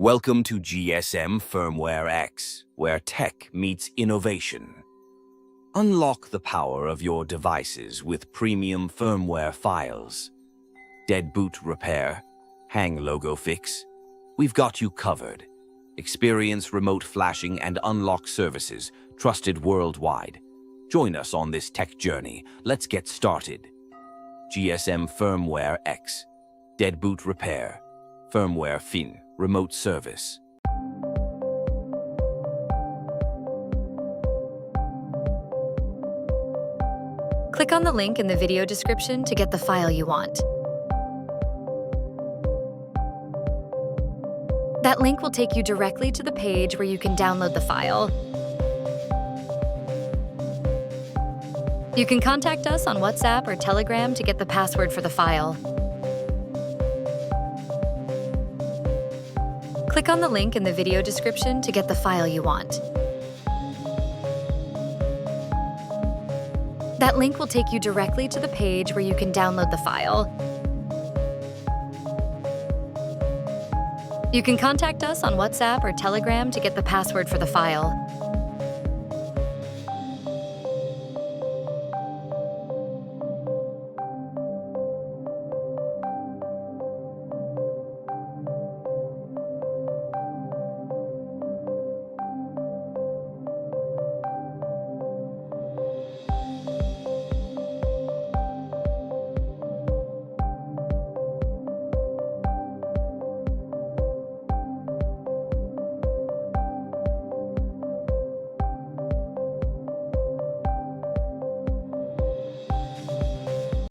Welcome to GSMFirmwareX, where tech meets innovation. Unlock the power of your devices with premium firmware files. Deadboot repair, hang logo fix. We've got you covered. Experience remote flashing and unlock services trusted worldwide. Join us on this tech journey. Let's get started. GSMFirmwareX, Deadboot repair, firmware fin, remote service. Click on the link in the video description to get the file you want. That link will take you directly to the page where you can download the file. You can contact us on WhatsApp or Telegram to get the password for the file. Click on the link in the video description to get the file you want. That link will take you directly to the page where you can download the file. You can contact us on WhatsApp or Telegram to get the password for the file.